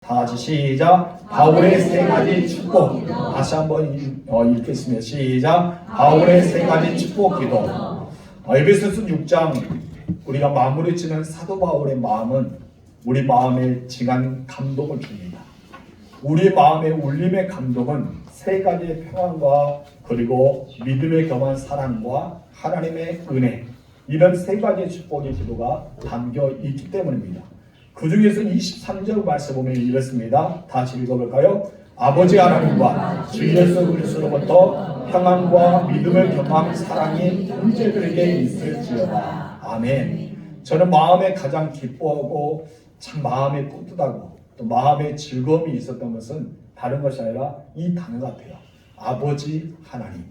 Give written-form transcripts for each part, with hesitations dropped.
다 같이 시작. 바울의 세 가지 축복. 다시 한번 읽겠습니다. 시작. 바울의 세 가지 축복 기도. 에베소서 6장 우리가 마무리 짓는 사도 바울의 마음은 우리 마음에 징한 감동을 줍니다. 우리 마음의 울림의 감동은 세 가지의 평안과 그리고 믿음에 겸한 사랑과 하나님의 은혜, 이런 세 가지의 축복의 기도가 담겨 있기 때문입니다. 그 중에서 23절 말씀 보면 이렇습니다. 다시 읽어볼까요? 아버지 하나님과 주 예수 그리스도로부터 평안과 믿음을 겸한 사랑이 형제들에게 있을지어다. 아멘. 저는 마음에 가장 기뻐하고 참 마음에 뿌듯하고 또 마음에 즐거움이 있었던 것은 다른 것이 아니라 이 단어 같아요. 아버지 하나님.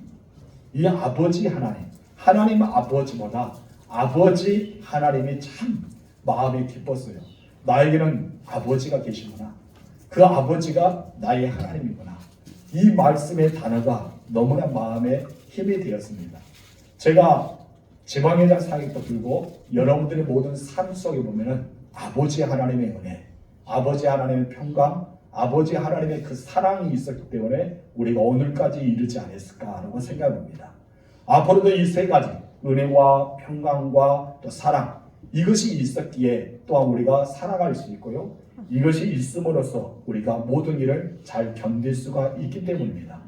이 아버지 하나님, 하나님 아버지보다 아버지 하나님이 참 마음이 기뻤어요. 나에게는 아버지가 계시구나. 그 아버지가 나의 하나님이구나. 이 말씀의 단어가 너무나 마음에 힘이 되었습니다. 제가 지방회장 사역도 들고 여러분들의 모든 삶 속에 보면은 아버지 하나님의 은혜, 아버지 하나님의 평강, 아버지 하나님의 그 사랑이 있었기 때문에 우리가 오늘까지 이르지 않았을까라고 생각합니다. 앞으로도 이 세 가지 은혜와 평강과 또 사랑, 이것이 있었기에 또한 우리가 살아갈 수 있고요. 이것이 있음으로써 우리가 모든 일을 잘 견딜 수가 있기 때문입니다.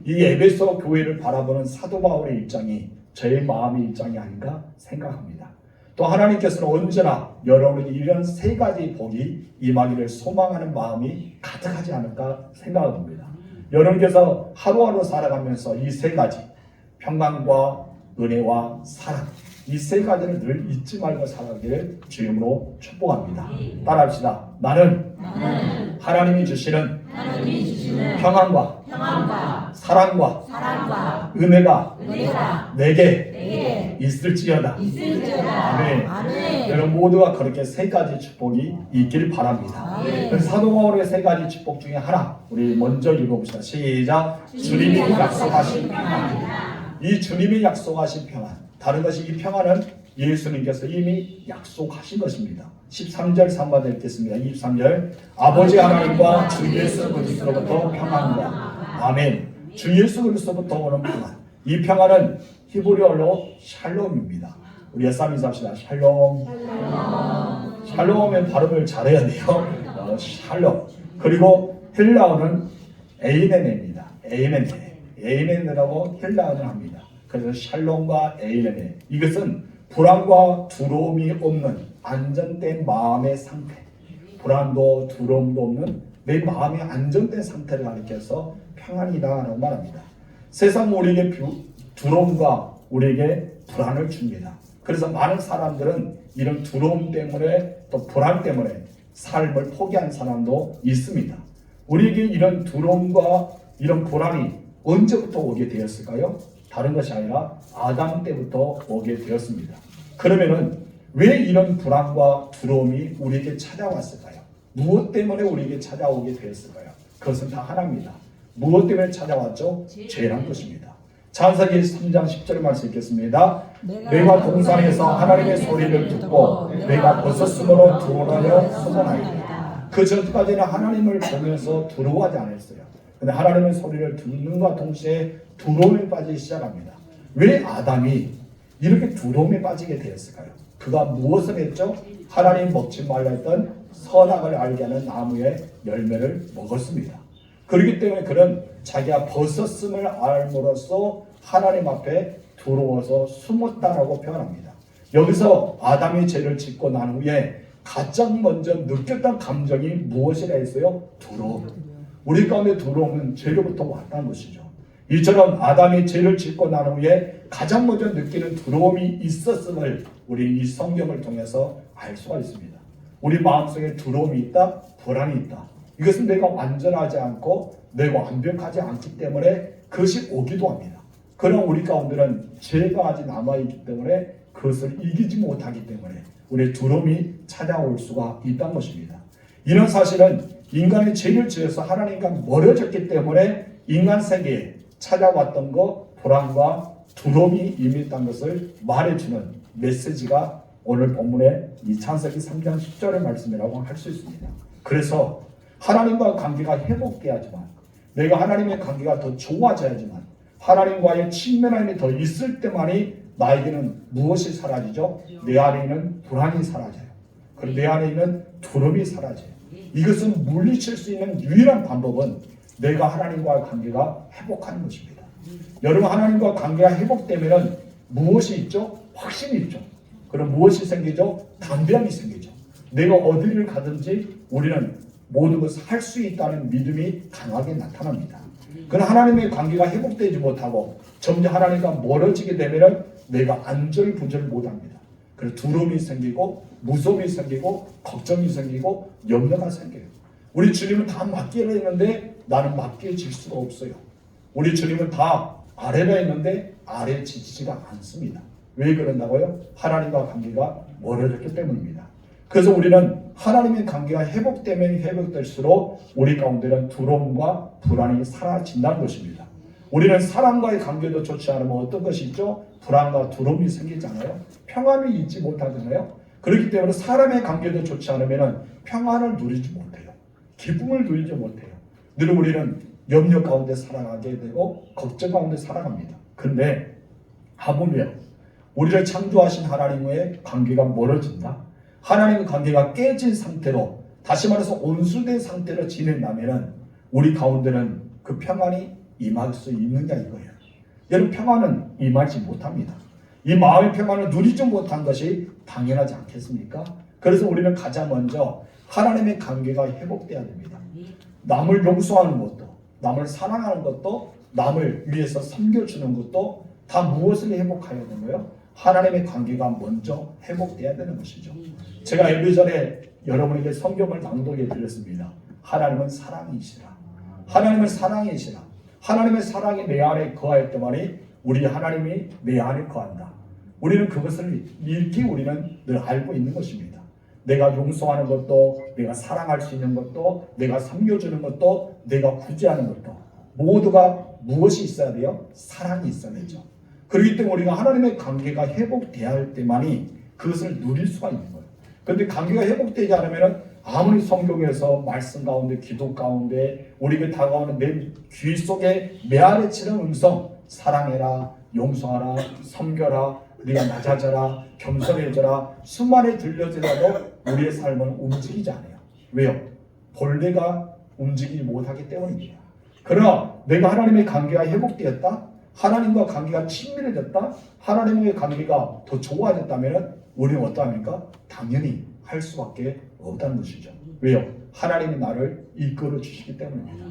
이 에베소 교회를 바라보는 사도 바울의 입장이 저의 마음의 입장이 아닌가 생각합니다. 또 하나님께서는 언제나 여러분에게 이런 세 가지 복이 임하기를 소망하는 마음이 가득하지 않을까 생각합니다. 여러분께서 하루하루 살아가면서 이 세 가지 평강과 은혜와 사랑, 이 세 가지를 늘 잊지 말고 살아가기를 주님으로 축복합니다. 따라합시다. 나는 하나님이 주시는 평안과 사랑과 은혜가 내게 있을지어다. 아멘. 여러분 모두가 그렇게 세 가지 축복이 있길 바랍니다. 사도 바울의 세 가지 축복 중에 하나, 우리 먼저 읽어봅시다. 시작. 주님이 약속하신 평안이다. 이 주님이 약속하신 평안, 다른 것이 이 평안은 예수님께서 이미 약속하신 것입니다. 13절 3번 읽겠습니다. 23절 아버지 하나님과 주 예수 그리스도로부터 평안과 아멘. 주 예수 그리스도로부터 오는 평안, 이 평안은 히브리어로 샬롬입니다. 우리 예삼 인사합시다. 샬롬. 샬롬의 발음을 잘해야 돼요. 샬롬. 그리고 헬라어는 에이메네입니다. 에이메네라고 헬라어는 합니다. 그래서 샬롬과 에이메네, 이것은 불안과 두려움이 없는 안정된 마음의 상태, 불안도 두려움도 없는 내 마음의 안정된 상태를 가리켜서 평안이다라고 말합니다. 세상 우리에게 두려움과 우리에게 불안을 줍니다. 그래서 많은 사람들은 이런 두려움 때문에 또 불안 때문에 삶을 포기한 사람도 있습니다. 우리에게 이런 두려움과 이런 불안이 언제부터 오게 되었을까요? 다른 것이 아니라 아담 때부터 오게 되었습니다. 그러면은 왜 이런 불안과 두려움이 우리에게 찾아왔을까요? 무엇 때문에 우리에게 찾아오게 되었을까요? 그것은 다 하나입니다. 무엇 때문에 찾아왔죠? 죄란 것입니다. 창세기 3장 10절 말씀 읽겠습니다. 내가 동산에서 하나님의 소리를 듣고 내가 벗었으므로 두려워 숨어나이다. 그 전까지는 하나님을 보면서 두려워하지 않았어요. 근데 하나님의 소리를 듣는과 동시에 두려움에 빠지기 시작합니다. 왜 아담이 이렇게 두려움에 빠지게 되었을까요? 그가 무엇을 했죠? 하나님 먹지 말라 했던 선악을 알게 하는 나무의 열매를 먹었습니다. 그렇기 때문에 그는 자기가 벗었음을 알므로써 하나님 앞에 두려워서 숨었다라고 표현합니다. 여기서 아담이 죄를 짓고 난 후에 가장 먼저 느꼈던 감정이 무엇이라 했어요? 두려움. 우리 가운데 두려움은 죄로부터 왔다는 것이죠. 이처럼 아담이 죄를 짓고 난 후에 가장 먼저 느끼는 두려움이 있었음을 우리 이 성경을 통해서 알 수가 있습니다. 우리 마음속에 두려움이 있다, 불안이 있다. 이것은 내가 완전하지 않고 내가 완벽하지 않기 때문에 그것이 오기도 합니다. 그러나 우리 가운데는 죄가 아직 남아있기 때문에 그것을 이기지 못하기 때문에 우리의 두려움이 찾아올 수가 있다는 것입니다. 이런 사실은 인간의 죄를 지어서 하나님과 멀어졌기 때문에 인간 세계에 찾아왔던 것, 불안과 두려움이 임했다는 것을 말해주는 메시지가 오늘 본문의 이 창세기 3장 10절의 말씀이라고 할 수 있습니다. 그래서 하나님과 관계가 회복돼야지만, 내가 하나님의 관계가 더 좋아져야지만, 하나님과의 친밀함이 더 있을 때만이 나에게는 무엇이 사라지죠? 내 안에 있는 불안이 사라져요. 그리고 내 안에 있는 두려움이 사라져요. 이것은 물리칠 수 있는 유일한 방법은 내가 하나님과의 관계가 회복하는 것입니다. 여러분, 하나님과 관계가 회복되면 무엇이 있죠? 확신이 있죠. 그럼 무엇이 생기죠? 담대함이 생기죠. 내가 어디를 가든지 우리는 모든 것을 할 수 있다는 믿음이 강하게 나타납니다. 그러나 하나님의 관계가 회복되지 못하고 점점 하나님과 멀어지게 되면 내가 안절부절 못합니다. 그래서 두려움이 생기고 무서움이 생기고 걱정이 생기고 염려가 생겨요. 우리 주님은 다 맡기려 했는데 나는 맡겨질 수가 없어요. 우리 주님은 다 아래라 했는데 아래지지가 않습니다. 왜 그런다고요? 하나님과 관계가 멀어졌기 때문입니다. 그래서 우리는 하나님의 관계가 회복되면 회복될수록 우리 가운데는 두려움과 불안이 사라진다는 것입니다. 우리는 사람과의 관계도 좋지 않으면 어떤 것이 있죠? 불안과 두려움이 생기잖아요. 평안이 있지 못하잖아요. 그렇기 때문에 사람의 관계도 좋지 않으면 평안을 누리지 못해요. 기쁨을 누리지 못해요. 늘 우리는 염려 가운데 살아가게 되고 걱정 가운데 살아갑니다. 근데 하물며 우리를 창조하신 하나님과의 관계가 멀어진다. 하나님의 관계가 깨진 상태로, 다시 말해서 온수된 상태로 지낸다면 우리 가운데는 그 평안이 임할 수 있느냐 이거예요. 여러분, 평안은 임하지 못합니다. 이 마음의 평안을 누리지 못한 것이 당연하지 않겠습니까? 그래서 우리는 가장 먼저 하나님의 관계가 회복돼야 됩니다. 남을 용서하는 것도, 남을 사랑하는 것도, 남을 위해서 섬겨주는 것도 다 무엇을 회복해야 되는 거예요? 하나님의 관계가 먼저 회복돼야 되는 것이죠. 제가 일주 전에 여러분에게 성경을 낭독해 드렸습니다. 하나님은 사랑이시라. 하나님은 사랑이시라. 하나님의 사랑이 내 안에 거할 때만이 우리 하나님이 내 안에 거한다. 우리는 그것을 읽기 우리는 늘 알고 있는 것입니다. 내가 용서하는 것도, 내가 사랑할 수 있는 것도, 내가 섬겨주는 것도, 내가 구제하는 것도 모두가 무엇이 있어야 돼요? 사랑이 있어야 되죠. 그렇기 때문에 우리가 하나님의 관계가 회복돼야 할 때만이 그것을 누릴 수가 있는 거예요. 그런데 관계가 회복되지 않으면 아무리 성경에서 말씀 가운데, 기도 가운데 우리에게 다가오는 내 귀 속에 메아리치는 음성, 사랑해라, 용서하라, 섬겨라, 네가 낮아져라, 겸손해져라 수많이 들려지라도 우리의 삶은 움직이지 않아요. 왜요? 본래가 움직이지 못하기 때문입니다. 그러나 내가 하나님의 관계가 회복되었다, 하나님과 관계가 친밀해졌다, 하나님의 관계가 더 좋아졌다면 우리는 어떠합니까? 당연히 할 수밖에 없다는 것이죠. 왜요? 하나님이 나를 이끌어 주시기 때문입니다.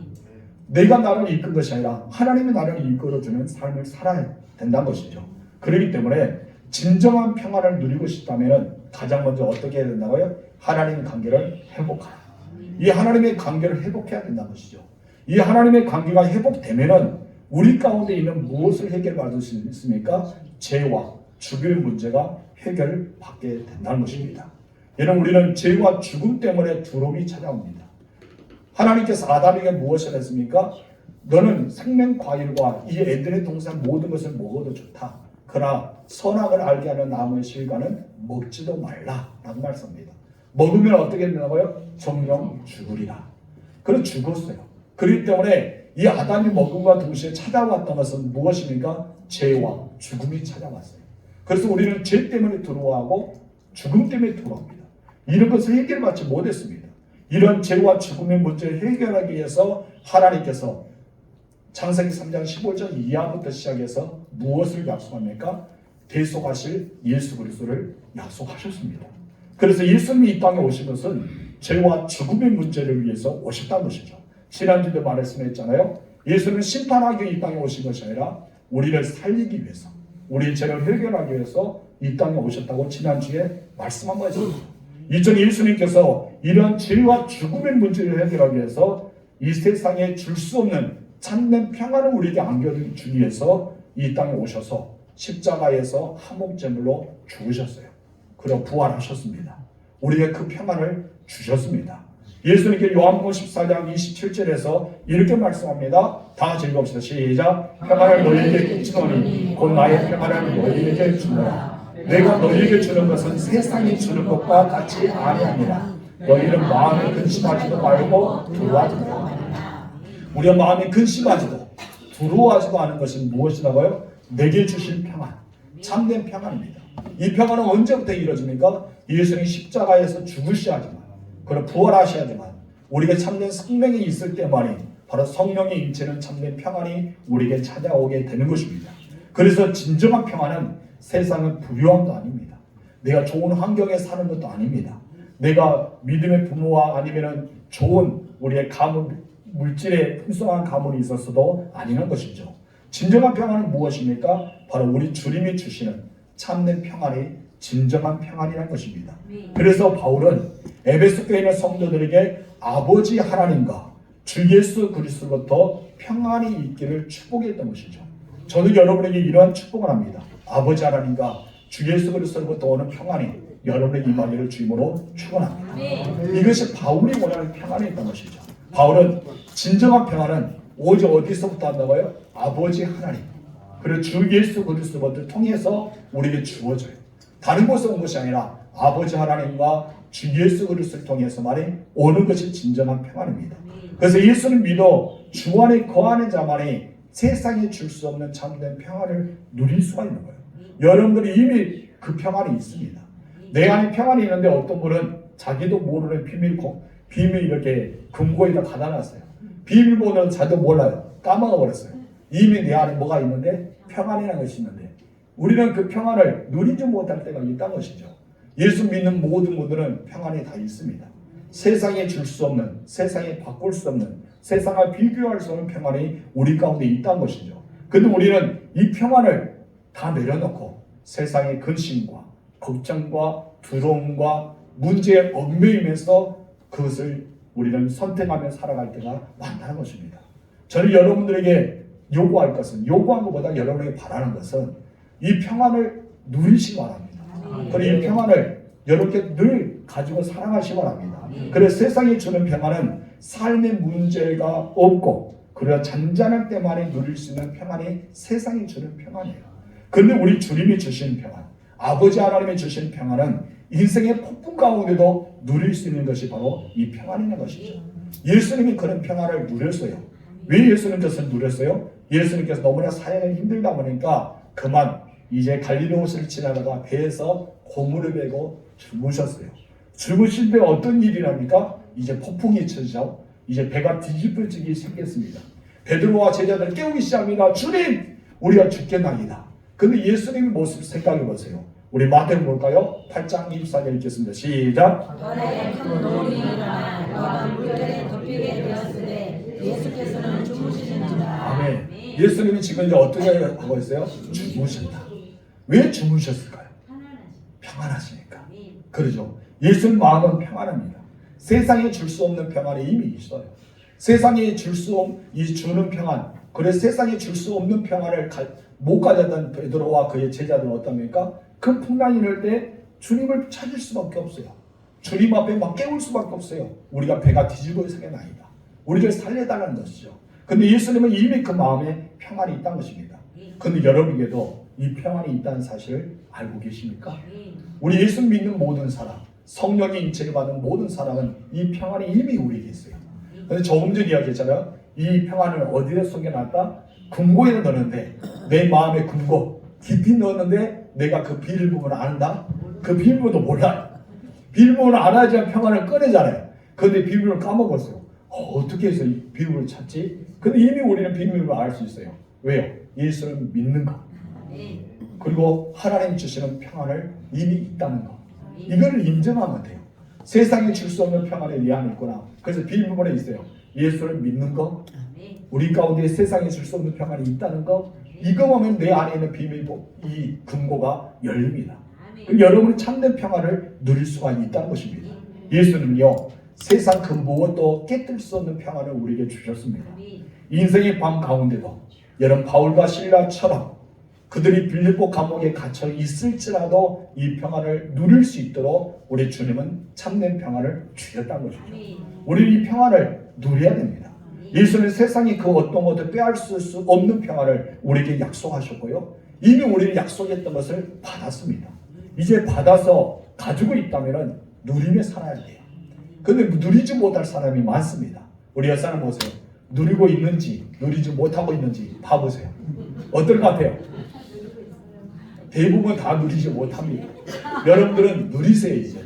내가 나를 이끈 것이 아니라 하나님이 나를 이끌어주는 삶을 살아야 된다는 것이죠. 그렇기 때문에 진정한 평안을 누리고 싶다면 가장 먼저 어떻게 해야 된다고요? 하나님의 관계를 회복하라. 이 하나님의 관계를 회복해야 된다는 것이죠. 이 하나님의 관계가 회복되면 우리 가운데 있는 무엇을 해결받을 수 있습니까? 죄와 죽음의 문제가 해결받게 된다는 것입니다. 여러분, 우리는 죄와 죽음 때문에 두려움이 찾아옵니다. 하나님께서 아담에게 무엇을 했습니까? 너는 생명 과일과 이 에덴의 동산 모든 것을 먹어도 좋다. 그러나 선악을 알게 하는 나무의 실과는 먹지도 말라라고 말씀합니다. 먹으면 어떻게 된다고요? 정령 죽으리라. 그래서 죽었어요. 그렇기 때문에 이 아담이 먹음과 동시에 찾아왔던 것은 무엇입니까? 죄와 죽음이 찾아왔어요. 그래서 우리는 죄 때문에 두려워하고 죽음 때문에 두려워합니다. 이런 것을 해결받지 못했습니다. 이런 죄와 죽음의 문제를 해결하기 위해서 하나님께서 창세기 3장 15절 이하부터 시작해서 무엇을 약속합니까? 대속하실 예수 그리스도를 약속하셨습니다. 그래서 예수님이 이 땅에 오신 것은 죄와 죽음의 문제를 위해서 오셨다는 것이죠. 지난주에도 말씀했잖아요. 예수는 심판하기 이 땅에 오신 것이 아니라 우리를 살리기 위해서, 우리의 죄를 해결하기 위해서 이 땅에 오셨다고 지난주에 말씀한 거죠. 이전 예수님께서 이러한 죄와 죽음의 문제를 해결하기 위해서 이 세상에 줄 수 없는 참된 평안을 우리에게 안겨주기 위해서 이 땅에 오셔서 십자가에서 화목제물로 죽으셨어요. 그리고 부활하셨습니다. 우리에게 그 평안을 주셨습니다. 예수님께 요한복음 14장 27절에서 이렇게 말씀합니다. 다 즐겁시다. 시작. 평안을 너희에게 끼치노니 곧 나의 평안을 너희에게 주노라. 내가 너희에게 주는 것은 세상이 주는 것과 같이 아니하니라. 너희는 마음에 근심하지도 말고 두려워하지도 말라. 우리가 마음에 근심하지도 두려워하지도 않은 것은 무엇이라고요? 내게 주실 평안, 참된 평안입니다. 이 평안은 언제부터 이루어집니까? 예수님이 십자가에서 죽으셔야지만, 그리고 부활하셔야지만, 우리가 참된 생명이 있을 때만이 바로 성령의 임재는 참된 평안이 우리에게 찾아오게 되는 것입니다. 그래서 진정한 평안은 세상은 불효함도 아닙니다. 내가 좋은 환경에 사는 것도 아닙니다. 내가 믿음의 부모와 아니면은 좋은 우리의 가문, 물질에 풍성한 가문이 있었어도 아니는 것이죠. 진정한 평안은 무엇입니까? 바로 우리 주님이 주시는 참된 평안이 진정한 평안이라는 것입니다. 그래서 바울은 에베소 교회 있는 성도들에게 아버지 하나님과 주 예수 그리스도로부터 평안이 있기를 축복했던 것이죠. 저는 여러분에게 이러한 축복을 합니다. 아버지 하나님과 주 예수 그리스도로부터 오는 평안이 여러분의 임하기를 주임으로 축원합니다. 이것이 바울이 원하는 평안이었던 것이죠. 바울은 진정한 평안은 오직 어디서부터 한다고요? 아버지 하나님, 그리고 주 예수 그리스도를 통해서 우리에게 주어져요. 다른 곳에 온 것이 아니라 아버지 하나님과 주 예수 그리스도를 통해서만이 오는 것이 진정한 평안입니다. 그래서 예수를 믿어 주 안에 거하는 자만이 세상에 줄 수 없는 참된 평안을 누릴 수가 있는 거예요. 여러분들이 이미 그 평안이 있습니다. 내 안에 평안이 있는데 어떤 분은 자기도 모르는 비밀 이렇게 금고에다 가다놨어요. 비밀번호는 자기도 몰라요. 까먹어버렸어요. 이미 내 안에 뭐가 있는데, 평안이라는 것이 있는데, 우리는 그 평안을 누리지 못할 때가 있다는 것이죠. 예수 믿는 모든 분들은 평안이 다 있습니다. 세상에 줄 수 없는, 세상에 바꿀 수 없는, 세상과 비교할 수 없는 평안이 우리 가운데 있다는 것이죠. 그런데 우리는 이 평안을 다 내려놓고 세상의 근심과 걱정과 두려움과 문제에 얽매이면서 그것을 우리는 선택하며 살아갈 때가 많다는 것입니다. 저는 여러분들에게 요구할 것은, 요구한 것보다 여러분에게 바라는 것은 이 평안을 누리시기 바랍니다. 그리고 이 평안을 여러분께 늘 가지고 살아가시기 바랍니다. 그래서 세상이 주는 평안은 삶의 문제가 없고, 그리고 잔잔할 때만에 누릴 수 있는 평안이 세상이 주는 평안이에요. 그런데 우리 주님이 주신 평안, 아버지 하나님이 주신 평안은 인생의 폭풍 가운데도 누릴 수 있는 것이 바로 이 평안인 것이죠. 예수님이 그런 평안을 누렸어요. 왜 예수님께서 누렸어요? 예수님께서 너무나 사역이 힘들다 보니까 그만 이제 갈릴리호수를 지나다가 배에서 고무를 베고 주무셨어요. 주무실 때 어떤 일이 납니까? 이제 폭풍이 쳐지죠. 이제 배가 뒤집어지기 시작했습니다. 베드로와 제자들 깨우기 시작합니다. 주님, 우리가 죽겠나이다. 근데 예수님의 모습 생각해 보세요. 우리 마태복음 볼까요? 8장 24절 읽겠습니다. 시작. 바다에 큰 노을이 일어나 너가 물결에 덮이게 되었으되 예수께서는 주무시는지라. 아멘. 예수님이 지금 이제 어떻게 하고 있어요? 주무셨다. 왜 주무셨을까요? 평안하시니까. 그러죠. 예수님 마음은 평안합니다. 세상에 줄 수 없는 평안이 이미 있어요. 세상에 주는 평안, 그래서 세상에 줄 수 없는 평안을 못 가졌던 베드로와 그의 제자들은 어떻습니까? 그 풍랑이 일을 때 주님을 찾을 수밖에 없어요. 주님 앞에 막 깨울 수밖에 없어요. 우리가 배가 뒤집어 있는 게 아니다. 우리를 살려달라는 것이죠. 근데 예수님은 이미 그 마음에 평안이 있다는 것입니다. 근데 여러분에게도 이 평안이 있다는 사실을 알고 계십니까? 우리 예수 믿는 모든 사람, 성령의 인체를 받은 모든 사람은 이 평안이 이미 우리에게 있어요. 근데 조금 전 이야기했잖아요. 이 평안을 어디에 숨겨놨다? 금고에 넣었는데, 내 마음의 금고 깊이 넣었는데 내가 그 비밀부분을 안다? 그 비밀부분도 몰라요. 비밀부분을 알아야지만 평안을 꺼내잖아요. 그런데 비밀을 까먹었어요. 어떻게 해서 이 비밀을 찾지? 근데 이미 우리는 비밀을 알 수 있어요. 왜요? 예수를 믿는 거. 그리고 하나님 주시는 평안을 이미 있다는 거. 이걸 인정하면 돼요. 세상에 줄 수 없는 평안에 내 안에 있구나. 그래서 비밀부분에 있어요. 예수를 믿는 거, 우리 가운데 세상에 줄 수 없는 평안이 있다는 거, 이거 보면 내 안에 있는 비밀부, 이 금고가 열립니다. 여러분이 참된 평안을 누릴 수가 있다는 것입니다. 예수는요, 세상 그 무엇도 깨뜨릴 수 없는 평안을 우리에게 주셨습니다. 인생의 밤 가운데도 여러분 바울과 실라처럼 그들이 빌립보 감옥에 갇혀 있을지라도 이 평안을 누릴 수 있도록 우리 주님은 참된 평안을 주셨다는 것이죠. 우리는 이 평안을 누려야 됩니다. 예수는 세상이 그 어떤 것도 빼앗을 수 없는 평안을 우리에게 약속하셨고요. 이미 우리는 약속했던 것을 받았습니다. 이제 받아서 가지고 있다면 누리며 살아야 돼요. 근데 누리지 못할 사람이 많습니다. 우리 옆사람 보세요. 누리고 있는지 누리지 못하고 있는지 봐보세요. 어떨 것 같아요? 대부분 다 누리지 못합니다. 여러분들은 누리세요. 이제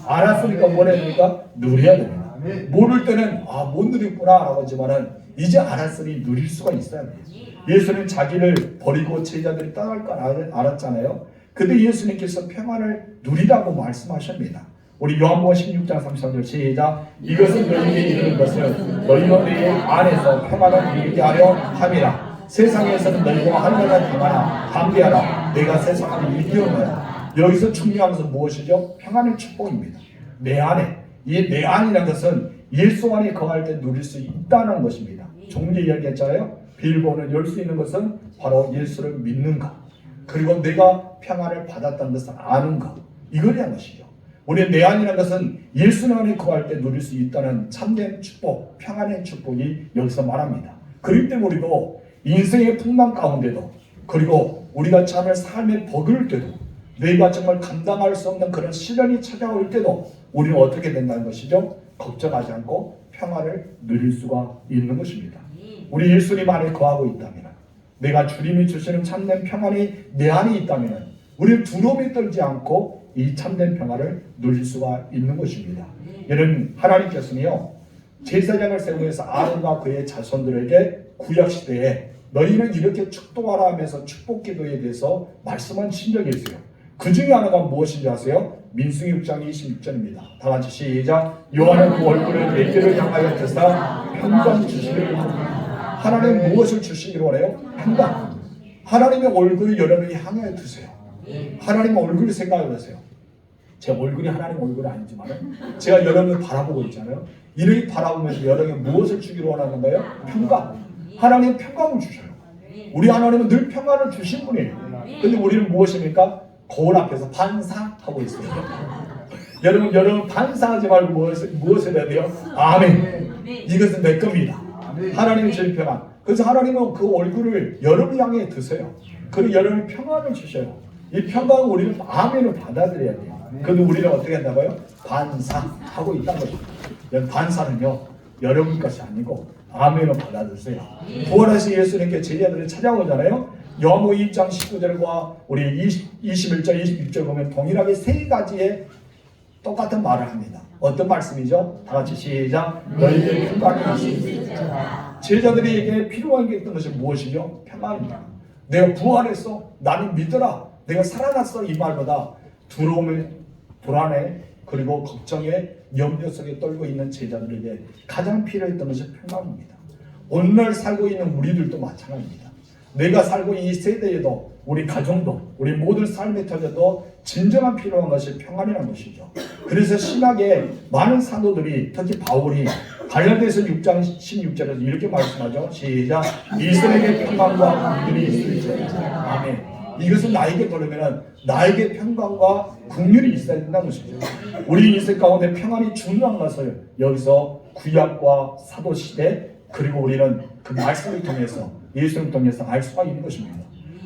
알았으니까 뭘 해야 됩니까? 누려야 됩니다. 모를 때는 못 누렸구나 라고 하지만은 이제 알았으니 누릴 수가 있어야 돼요. 예수는 자기를 버리고 제자들이 떠날 걸 알았잖아요. 근데 예수님께서 평안을 누리라고 말씀하십니다. 우리 요한복음 16장 33절 시작. 이것은 너희에게 이르는 것을 너희가 내 안에서 평안을 누리게 하려 함이라. 세상에서는 너희가 환난을 당하나 담대하라. 내가 세상을 이기었노라. 여기서 중요한 것은 무엇이죠? 평안의 축복입니다. 내 안에. 이 내 안이라는 것은 예수 안에 거할 때 누릴 수 있다는 것입니다. 조금 전에 이야기했잖아요. 비밀번호를 열 수 있는 것은 바로 예수를 믿는 것. 그리고 내가 평안을 받았다는 것을 아는 것. 이거라는 것이죠. 우리의 내 안이라는 것은 예수 안에 거할 때 누릴 수 있다는 참된 축복, 평안의 축복이 여기서 말합니다. 그렇기 때문에 우리도 인생의 풍랑 가운데도, 그리고 우리가 참을 삶의 버거울 때도, 내가 정말 감당할 수 없는 그런 시련이 찾아올 때도 우리는 어떻게 된다는 것이죠? 걱정하지 않고 평안을 누릴 수가 있는 것입니다. 우리 예수님 안에 거하고 있다면, 내가 주님이 주시는 참된 평안이 내 안에 있다면 우리는 두려움에 떨지 않고 이 참된 평안을 누릴 수가 있는 것입니다. 이는 하나님께서는요, 제사장을 세우면서 아론과 그의 자손들에게 구약시대에 너희는 이렇게 축복하라 하면서 축복기도에 대해서 말씀하신 적이 있어요. 그 중에 하나가 무엇인지 아세요? 민수기 6장 26절입니다. 다 같이 시작. 여호와는 그 얼굴을 내게를 향하여 드사 평강 주시기를 원합니다. 하나님 무엇을 주시기를 원해요? 평강. 하나님의 얼굴을 여러분이 향하여 두세요. 하나님의 얼굴을 생각해 보세요. 제 얼굴이 하나님 얼굴이 아니지만 제가 여러분을 바라보고 있잖아요. 이렇게 바라보면서 여러분이 무엇을 주기를 원하는 거예요? 평강. 하나님은 평강을 주셔요. 우리 하나님은 늘 평안을 주신 분이에요. 근데 우리는 무엇입니까? 거울 앞에서 반사하고 있어요. 여러분 반사하지 말고 무엇을 해야 돼요? 아멘. 이것은 내 겁니다. 하나님이 주신 평안. 그래서 하나님은 그 얼굴을 여러분 향해 드세요. 그리고 여러분이 평안을 주셔요. 이 평강을 우리는 아멘을 받아들여야 돼요. 그런데 우리는 어떻게 한다고요? 반사하고 있다는 거죠. 반사는요, 여러분 것이 아니고 아멘을 받아들세요. 부활하신 예수님께 제자들이 찾아오잖아요. 요한복음 2장 19절과 우리 21절 22절 보면 동일하게 세 가지의 똑같은 말을 합니다. 어떤 말씀이죠? 다 같이 시작. 너희에게 평강이 있으리라. 제자들에게 필요한 게 있던 것이 무엇이죠? 평안입니다. 내가 부활했어. 나는 믿어라. 내가 살아났어. 이 말보다 두려움에, 불안에, 그리고 걱정에, 염려 속에 떨고 있는 제자들에게 가장 필요했던 것이 평안입니다. 오늘날 살고 있는 우리들도 마찬가지입니다. 내가 살고 있는 이 세대에도, 우리 가정도, 우리 모든 삶의 터져도 진정한 필요한 것이 평안이라는 것이죠. 그래서 신학의 많은 사도들이, 특히 바울이 갈라디아서 6장 16절에서 이렇게 말씀하죠. 시작. 이스라엘의 평강과 국률이 있을지어다. 아멘. 이것은 나에게 돌으면 나에게 평강과 국률이 있어야 된다는 것이죠. 우리 인생 가운데 평안이 중요한 것을 여기서 구약과 사도시대, 그리고 우리는 그 말씀을 통해서, 예수를 통해서 알 수가 있는 것입니다.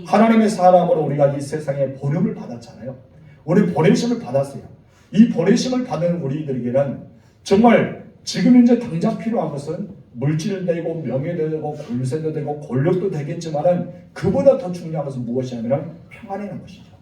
하나님의 사람으로 우리가 이 세상에 보냄을 받았잖아요. 우리 보내심을 받았어요. 이 보내심을 받은 우리들에게는 정말 지금 현재 당장 필요한 것은 물질도 되고 명예도 되고 권세도 되고 권력도 되겠지만은 그보다 더 중요한 것은 무엇이냐면 평안이라는 것이죠.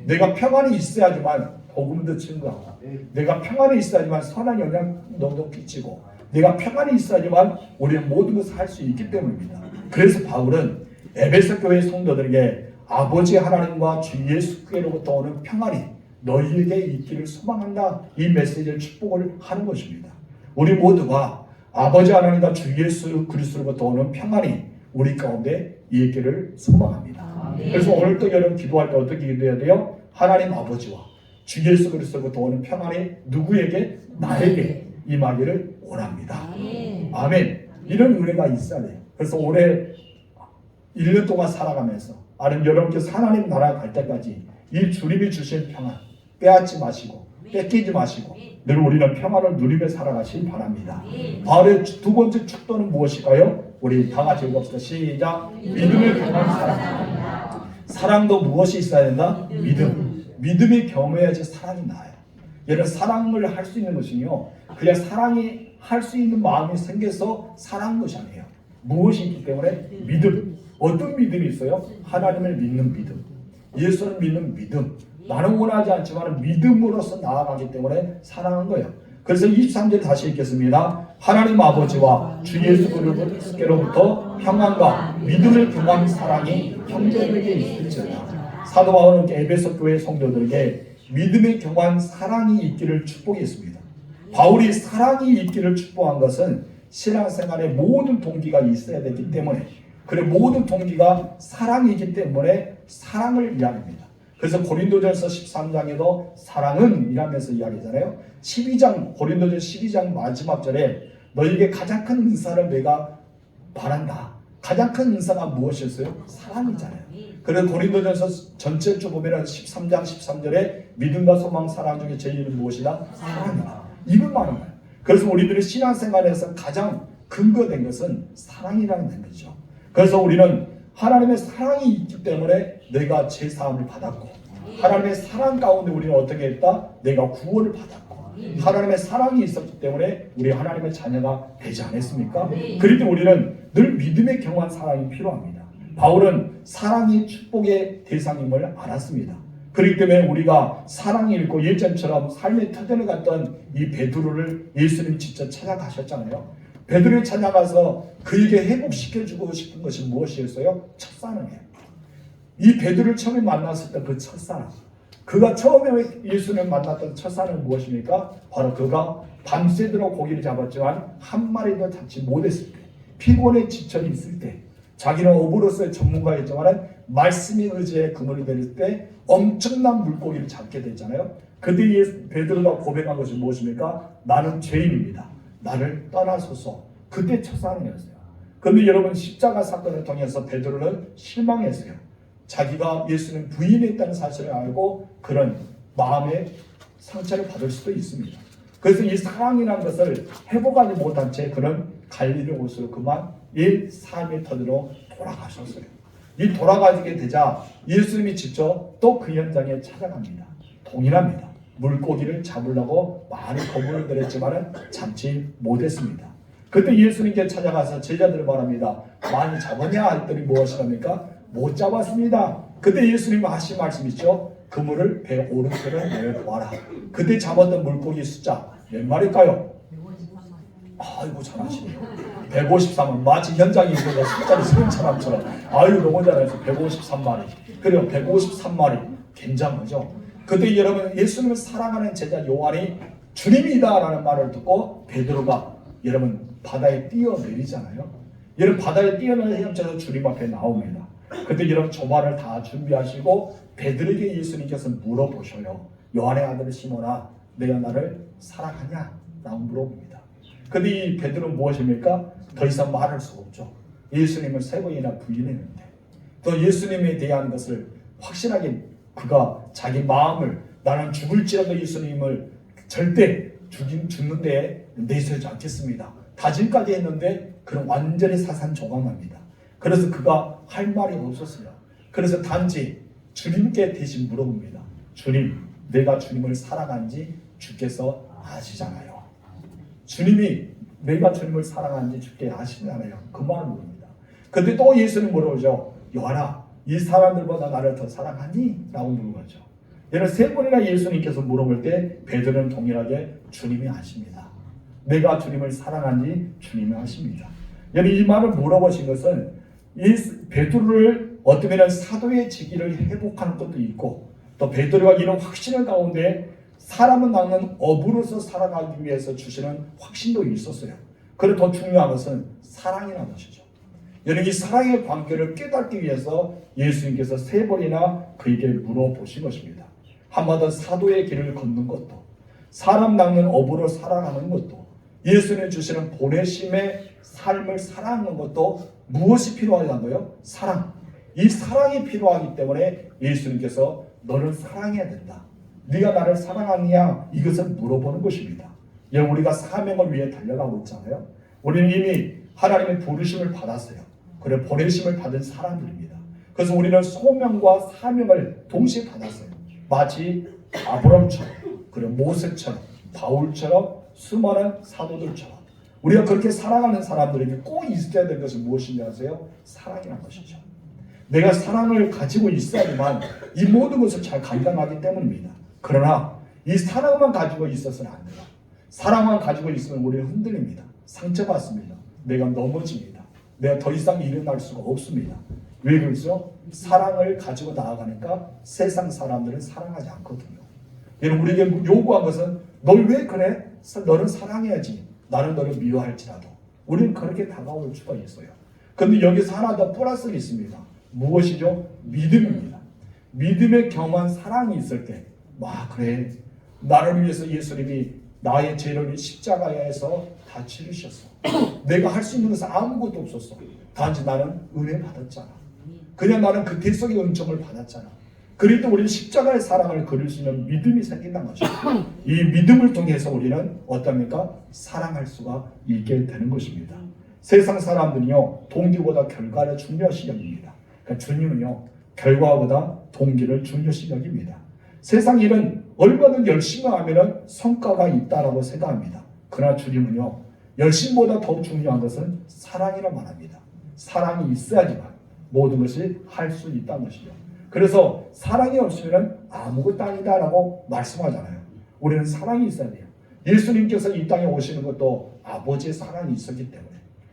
내가 평안이 있어야지만 복음도 증거하고, 내가 평안이 있어야지만 선한 영향도 끼치고, 내가 평안이 있어야지만 우리는 모든 것을 할 수 있기 때문입니다. 그래서 바울은 에베소 교회 성도들에게 아버지 하나님과 주 예수께로부터 오는 평안이 너희에게 있기를 소망한다, 이 메시지를 축복을 하는 것입니다. 우리 모두가 아버지 하나님과 주 예수 그리스도로부터 오는 평안이 우리 가운데 있기를 소망합니다. 그래서 오늘 또 여러분 기도할 때 어떻게 기도해야 돼요? 하나님 아버지와 주 예수 그리스도로부터 오는 평안이 누구에게? 나에게 임하기를 원합니다. 아멘. 이런 은혜가 있어야 돼요. 그래서 올해 1년 동안 살아가면서, 아니면 여러분께서 하나님 나라에 갈 때까지 이 주님이 주신 평안 빼앗지 마시고 뺏기지 마시고 늘 우리는 평안을 누리며 살아가시기 바랍니다. 바울의 두 번째 축도는 무엇일까요? 우리 다 같이 읽읍시다. 시작. 믿음의 평안 사랑. 사랑도 무엇이 있어야 된다? 믿음. 믿음이 겸해야지 사랑이 나요. 얘는 사랑을 할 수 있는 것은요, 그냥 사랑이 할 수 있는 마음이 생겨서 사랑한 것이 아니에요. 무엇이 있기 때문에? 믿음. 어떤 믿음이 있어요? 하나님을 믿는 믿음, 예수를 믿는 믿음. 나는 원하지 않지만 믿음으로서 나아가기 때문에 사랑한 거예요. 그래서 23절 다시 읽겠습니다. 하나님 아버지와 주 예수 그리스도께로부터 평안과 믿음을 경한 사랑이 형제에게 있을지어다. 사도 바울은 에베소 교회 성도들에게 믿음의 경한 사랑이 있기를 축복했습니다. 바울이 사랑이 있기를 축복한 것은 신앙생활의 모든 동기가 있어야 되기 때문에, 그래 모든 동기가 사랑이기 때문에 사랑을 이야기합니다. 그래서 고린도전서 13장에도 사랑은 이라면서 이야기하잖아요. 12장 고린도전 12장 마지막 절에 너에게 가장 큰 은사를 내가 바란다. 가장 큰 은사가 무엇이었어요? 사랑이잖아요. 그래서 고린도전서 전체를 보면 13장 13절에 믿음과 소망 사랑 중에 제일은 무엇이다? 사랑이다. 이걸 말하는 거예요. 그래서 우리들의 신앙생활에서 가장 근거된 것은 사랑이라는 것이죠. 그래서 우리는 하나님의 사랑이 있기 때문에 내가 죄사함을 받았고, 하나님의 사랑 가운데 우리는 어떻게 했다? 내가 구원을 받았고, 하나님의 사랑이 있었기 때문에 우리 하나님의 자녀가 되지 않았습니까? 그럴 때 우리는 늘 믿음의 경한 사랑이 필요합니다. 바울은 사랑이 축복의 대상임을 알았습니다. 그렇기 때문에 우리가 사랑이 있고 예전처럼 삶의 터전을 갔던 이 베드로를 예수님이 직접 찾아가셨잖아요. 베드로를 찾아가서 그에게 회복시켜주고 싶은 것이 무엇이었어요? 첫사랑이에요. 이 베드로를 처음에 만났을 때 그 첫사랑, 그가 처음에 예수님을 만났던 첫사랑은 무엇입니까? 바로 그가 밤새도록 고기를 잡았지만 한 마리도 잡지 못했을 때, 피곤에 지쳐 있을 때, 자기는 어부로서의 전문가였지만 말씀의 의지에 그물이 될 때 엄청난 물고기를 잡게 됐잖아요. 그때 베드로가 고백한 것이 무엇입니까? 나는 죄인입니다. 나를 떠나소서. 그때 첫사랑이었어요. 그런데 여러분, 십자가 사건을 통해서 베드로는 실망했어요. 자기가 예수는 부인했다는 사실을 알고 그런 마음의 상처를 받을 수도 있습니다. 그래서 이 사랑이라는 것을 회복하지 못한 채 그는 갈릴리 옷으로 그만 옛 삶의 터대로 돌아가셨어요. 이 돌아가게 되자 예수님이 직접 또 그 현장에 찾아갑니다. 동일합니다. 물고기를 잡으려고 많이 거부를 들였지만 잡지 못했습니다. 그때 예수님께 찾아가서 제자들을 말합니다. 많이 잡았냐 했더니 무엇이랍니까? 못 잡았습니다. 그때 예수님 하신 말씀 있죠? 그물을 배 오른편에 내려보아라. 그때 잡았던 물고기 숫자 몇 마리일까요? 아이고 잘하시네요. 153마리. 마치 현장에 있는 숫자를 세운 사람처럼. 아유 너무 잘하셨어요. 153마리. 그래요. 153마리. 굉장하죠. 그때 여러분, 예수님을 사랑하는 제자 요한이 주님이다라는 말을 듣고 베드로가 여러분 바다에 뛰어내리잖아요. 여러분 바다에 뛰어내려 헤엄쳐서 주님 앞에 나옵니다. 그때 여러분 조반을 다 준비하시고 베드로에게 예수님께서 물어보셔요. 요한의 아들 시몬아, 내가 나를 사랑하냐? 라고 물어봅니다. 근데 이 베드로는 무엇입니까? 더 이상 말할 수가 없죠. 예수님을 3번이나 부인했는데, 또 예수님에 대한 것을 확실하게 그가 자기 마음을 나는 죽을지라도 예수님을 절대 죽는데 내세우지 않겠습니다. 다짐까지 했는데 그는 완전히 사산조각납니다. 그래서 그가 할 말이 없었어요. 그래서 단지 주님께 대신 물어봅니다. 주님, 내가 주님을 사랑한지 주께서 아시잖아요. 주님이 내가 주님을 사랑하는지 주께 아시잖아요. 그 말을 물습니다. 근데 또 예수님 물어보죠. 요한아, 이 사람들보다 나를 더 사랑하니? 라고 물어보죠. 여러분 3번이나 예수님께서 물어볼 때 베드로는 동일하게 주님이 아십니다. 내가 주님을 사랑한지 주님이 아십니다. 여러분 이 말을 물어보신 것은 이 베드로를 어쩌면 사도의 직위를 회복하는 것도 있고, 또 베드로가 이런 확신을 가운데 사람은 낚는 어부로서 살아가기 위해서 주시는 확신도 있었어요. 그리고 더 중요한 것은 사랑이라는 것이죠. 여러분 이 사랑의 관계를 깨닫기 위해서 예수님께서 3번이나 그에게 물어보신 것입니다. 한마디로 사도의 길을 걷는 것도, 사람 낚는 어부로 살아가는 것도, 예수님 주시는 보내심의 삶을 살아가는 것도 무엇이 필요하다고요? 사랑. 이 사랑이 필요하기 때문에 예수님께서 너를 사랑해야 된다. 네가 나를 사랑하느냐? 이것을 물어보는 것입니다. 우리가 사명을 위해 달려가고 있잖아요. 우리는 이미 하나님의 부르심을 받았어요. 그래 보내심을 받은 사람들입니다. 그래서 우리는 소명과 사명을 동시에 받았어요. 마치 아브람처럼, 그리고 모세처럼, 바울처럼 수많은 사도들처럼 우리가 그렇게 사랑하는 사람들에게 꼭 있어야 될 것은 무엇인지 아세요? 사랑이라는 것이죠. 내가 사랑을 가지고 있어야지만 이 모든 것을 잘 감당하기 때문입니다. 그러나 이 사랑만 가지고 있어서는 안 돼요. 사랑만 가지고 있으면 우리는 흔들립니다. 상처받습니다. 내가 넘어집니다. 내가 더 이상 일어날 수가 없습니다. 왜 그렇죠? 사랑을 가지고 나아가니까 세상 사람들은 사랑하지 않거든요. 여러분, 우리에게 요구한 것은 널 왜 그래? 너는 사랑해야지. 나는 너를 미워할지라도. 우리는 그렇게 다가올 수가 있어요. 그런데 여기서 하나 더 플러스가 있습니다. 무엇이죠? 믿음입니다. 믿음에 겸한 사랑이 있을 때, 그래. 나를 위해서 예수님이 나의 죄를 십자가에서 다 치르셨어. 내가 할 수 있는 것은 아무것도 없었어. 단지 나는 은혜 받았잖아. 그냥 나는 그 대속의 은총을 받았잖아. 그래도 우리는 십자가의 사랑을 그릴 수 있는 믿음이 생긴다는 것이죠. 이 믿음을 통해서 우리는 어떻습니까? 사랑할 수가 있게 되는 것입니다. 세상 사람들이요, 동기보다 결과를 중요시 여깁니다. 그러니까 주님은요, 결과보다 동기를 중요시 여깁니다. 세상 일은 얼마든 열심히 하면 성과가 있다라고 생각합니다. 그러나 주님은요, 열심보다 더 중요한 것은 사랑이라 말합니다. 사랑이 있어야지만 모든 것을 할 수 있다는 것이죠. 그래서 사랑이 없으면 아무것도 아니다라고 말씀하잖아요. 우리는 사랑이 있어야 돼요. 예수님께서 이 땅에 오시는 것도 아버지의 사랑이 있었기 때문에,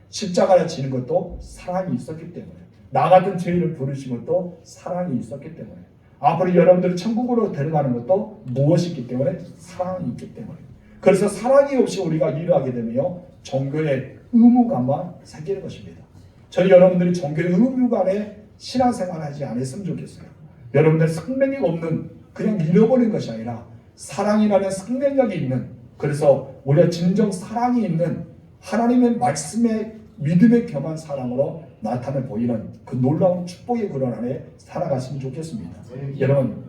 십자가에 지는 것도 사랑이 있었기 때문에, 나 같은 죄인을 부르신 것도 사랑이 있었기 때문에, 앞으로 여러분들이 천국으로 데려가는 것도 무엇이 있기 때문에? 사랑이 있기 때문에. 그래서 사랑이 없이 우리가 일을 하게 되면 종교의 의무감만 생기는 것입니다. 저희 여러분들이 종교의 의무감에 신앙생활을 하지 않았으면 좋겠어요. 여러분들 생명력 없는, 그냥 잃어버린 것이 아니라 사랑이라는 생명력이 있는, 그래서 우리가 진정 사랑이 있는 하나님의 말씀에 믿음에 겸한 사랑으로 나타내 보이는 그 놀라운 축복의 그런 안에 살아갔으면 좋겠습니다. 여러분,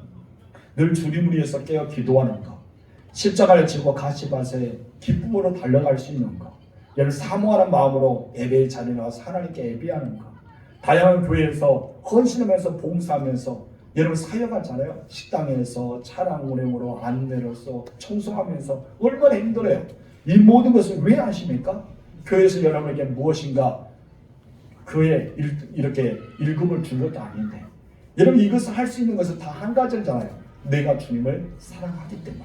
늘 주님을 위해서 깨어 기도하는 것, 십자가를 지고 가시밭에 기쁨으로 달려갈 수 있는 것, 여러분 사모하는 마음으로 예배의 자리에 나와서 하나님께 예배하는 것, 다양한 교회에서 헌신하면서 봉사하면서 여러분 사역하잖아요. 식당에서 차량 운행으로 안내로서 청소하면서 얼마나 힘들어요. 이 모든 것을 왜 하십니까? 교회에서 여러분에게 무엇인가 교회 이렇게 일금을 준 것도 아닌데, 여러분 이것을 할 수 있는 것은 다 한 가지잖아요. 내가 주님을 사랑하기 때문에,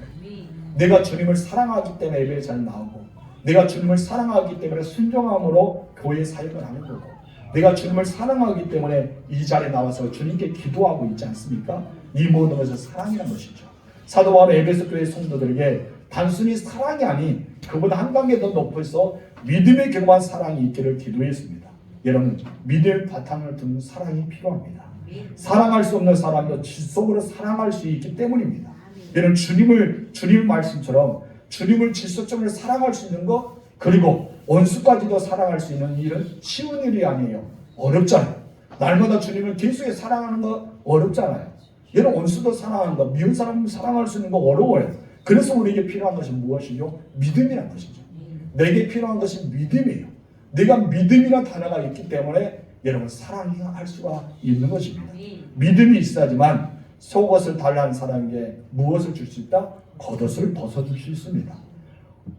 내가 주님을 사랑하기 때문에 예배에 잘 나오고, 내가 주님을 사랑하기 때문에 순종함으로 교회 사역을 하는 거고, 내가 주님을 사랑하기 때문에 이 자리에 나와서 주님께 기도하고 있지 않습니까? 이 모든 것은 사랑이라는 것이죠. 사도 바울은 에베소 교회 성도들에게 단순히 사랑이 아닌 그보다 한 단계 더 높아서 믿음에 겸한 사랑이 있기를 기도했습니다. 여러분, 믿음의 바탕을 둔 사랑이 필요합니다. 사랑할 수 없는 사람도 지속으로 사랑할 수 있기 때문입니다. 여러분, 주님 말씀처럼 주님을 지속적으로 사랑할 수 있는 것, 그리고 원수까지도 사랑할 수 있는 일은 쉬운 일이 아니에요. 어렵잖아요. 날마다 주님을 계속 사랑하는 거 어렵잖아요. 여러분, 원수도 사랑하는 거, 미운 사람을 사랑할 수 있는 거 어려워요. 그래서 우리에게 필요한 것은 무엇이죠? 믿음이라는 것이죠. 내게 필요한 것은 믿음이에요. 내가 믿음이라는 단어가 있기 때문에 여러분 사랑할 수가 있는 것입니다. 믿음이 있어야지만 속옷을 달라는 사람에게 무엇을 줄 수 있다? 겉옷을 벗어줄 수 있습니다.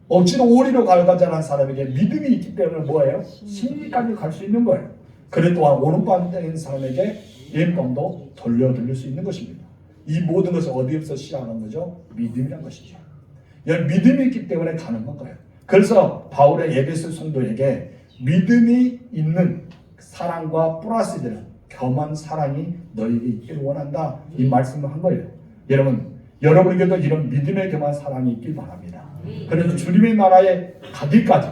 억지로 오리로 갈가자는 사람에게 믿음이 있기 때문에 뭐예요? 심리까지 갈 수 있는 거예요. 그래 또한 오른밤 된 사람에게 왼밤도 돌려드릴 수 있는 것입니다. 이 모든 것을 어디에서 시작하는 거죠? 믿음이란 것이죠. 믿음이 있기 때문에 가능한 거예요. 그래서 바울의 에베소 성도에게 믿음이 있는 사랑과 플러스 되는 겸한 사랑이 너에게 있기를 원한다, 이 말씀을 한 거예요. 여러분에게도 이런 믿음에 겸한 사랑이 있길 바랍니다. 그래서 주님의 나라에 가기까지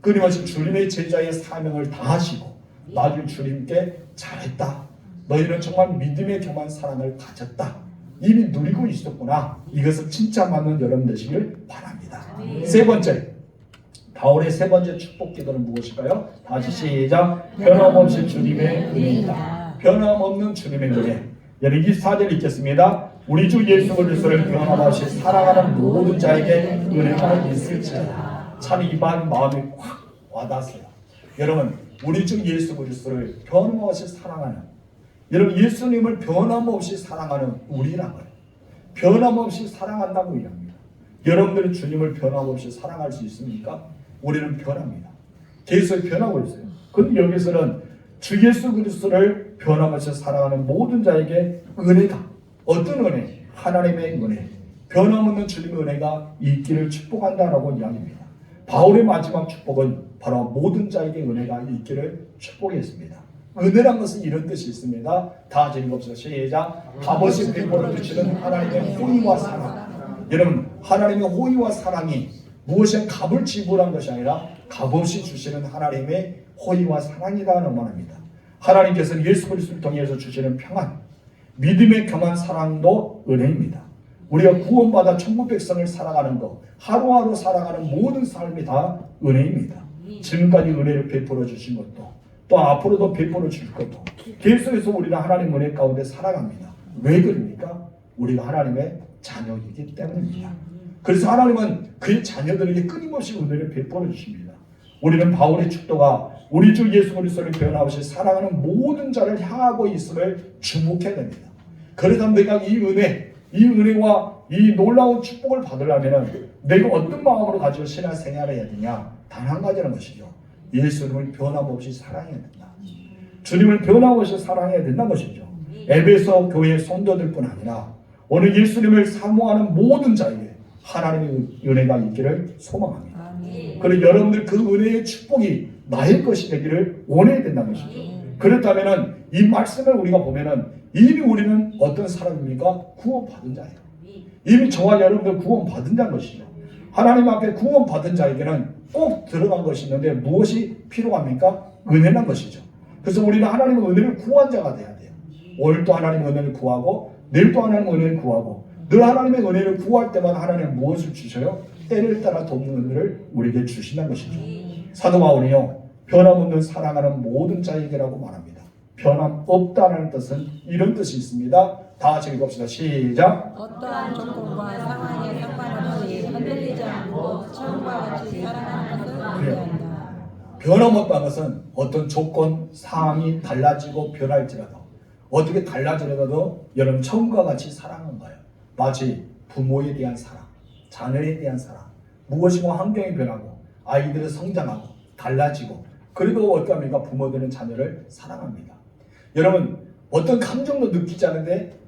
끊임없이 주님의 제자의 사명을 다하시고 나중에 주님께 잘했다, 너희는 정말 믿음에 겸한 사랑을 가졌다, 이미 누리고 있었구나, 이것을 칭찬받는 여러분 되시길 바랍니다. 세 번째, 바울의 세 번째 축복 기도는 무엇일까요? 다시 시작. 변함없이 주님의 은혜이다. 변함없는 주님의 은혜. 여러분 24절 읽겠습니다. 우리 주 예수 그리스도를 변함없이 사랑하는 모든 자에게 은혜가 있을지어다. 참 이 말 마음이 확 와닿았어요. 여러분, 우리 주 예수 그리스도를 변함없이 사랑하는, 여러분 예수님을 변함없이 사랑하는 우리라고요. 변함없이 사랑한다고 얘기합니다. 여러분들은 주님을 변함없이 사랑할 수 있습니까? 우리는 변합니다. 계속 변하고 있어요. 그런데 여기서는 주 예수 그리스도를 변함없이 사랑하는 모든 자에게 은혜가, 어떤 은혜? 하나님의 은혜, 변함없는 주님의 은혜가 있기를 축복한다라고 이야기합니다. 바울의 마지막 축복은 바로 모든 자에게 은혜가 있기를 축복했습니다. 은혜란 것은 이런 뜻이 있습니다. 다 같이 읽읍시다. 시작. 값없이 베풀어 주시는 하나님의 호의와 사랑. 여러분, 하나님의 호의와 사랑이 무엇이 값을 지불한 것이 아니라 값없이 주시는 하나님의 호의와 사랑이라는 말입니다. 하나님께서는 예수 그리스도를 통해서 주시는 평안, 믿음에 겸한 사랑도 은혜입니다. 우리가 구원받아 천국 백성을 살아가는 것, 하루하루 살아가는 모든 삶이 다 은혜입니다. 지금까지 은혜를 베풀어 주신 것도, 또 앞으로도 베풀어 줄 것도, 계속해서 우리는 하나님 은혜 가운데 살아갑니다. 왜 그럽니까? 우리가 하나님의 자녀이기 때문입니다. 그래서 하나님은 그의 자녀들에게 끊임없이 은혜를 베풀어 주십니다. 우리는 바울의 축도가 우리 주 예수 그리스도를 변함없이 사랑하는 모든 자를 향하고 있음을 주목해야 됩니다. 그래서 내가 이 은혜와 이 놀라운 축복을 받으려면 내가 어떤 마음으로 가지고 신앙생활을 해야 되냐? 단 한 가지라는 것이죠. 예수님을 변함없이 사랑해야 된다. 주님을 변함없이 사랑해야 된다는 것이죠. 에베소 교회 성도들뿐 아니라 오늘 예수님을 사모하는 모든 자에게 하나님의 은혜가 있기를 소망합니다. 그리고 여러분들 그 은혜의 축복이 나의 것이 되기를 원해야 된다는 것이죠. 그렇다면 이 말씀을 우리가 보면은 이미 우리는 어떤 사람입니까? 구원받은 자예요. 이미 저와 여러분들 구원받은 자인 것이죠. 하나님 앞에 구원받은 자에게는 꼭 들어간 것이 있는데 무엇이 필요합니까? 은혜란 것이죠. 그래서 우리는 하나님의 은혜를 구한 자가 돼야 돼요. 오늘도 하나님의 은혜를 구하고 내일도 하나님의 은혜를 구하고 늘 하나님의 은혜를 구할 때마다 하나님은 무엇을 주셔요? 때를 따라 돕는 은혜를 우리에게 주신다는 것이죠. 사도 바울이요, 변함없는 사랑하는 모든 자에게라고 말합니다. 변함없다는 뜻은 이런 뜻이 있습니다. 다 같이 읽읍시다. 시작. 어떠한 조건과 상황에 상관없이 흔들리지 않고 처음과 같이 사랑하는 것을 의미한다. 변함없다는 것은 어떤 조건, 상황이 달라지고 변할지라도 어떻게 달라지더라도 여러분 처음과 같이 사랑하는 거예요. 마치 부모에 대한 사랑, 자녀에 대한 사랑, 무엇이고 환경이 변하고 아이들이 성장하고 달라지고 그래도 어떡합니까? 부모들은 자녀를 사랑합니다. 여러분 어떤 감정도 느끼지 않은데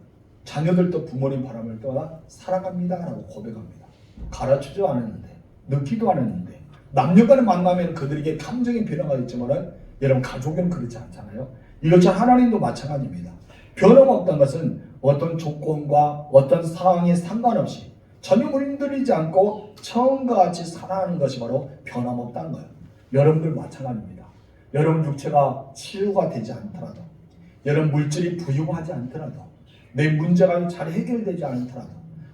자녀들도 부모님 바람을 떠나 사랑합니다 라고 고백합니다. 가르치지도 않았는데 느끼도 않았는데 남녀간의 만나면 그들에게 감정의 변화가 있지만 여러분 가족은 그렇지 않잖아요. 이것처럼 하나님도 마찬가지입니다. 변함없다는 것은 어떤 조건과 어떤 상황에 상관없이 전혀 흔들리지 않고 처음과 같이 살아가는 것이 바로 변함없다는 거예요. 여러분들 마찬가지입니다. 여러분 육체가 치유가 되지 않더라도 여러분 물질이 부유하지 않더라도 내 문제가 잘 해결되지 않더라도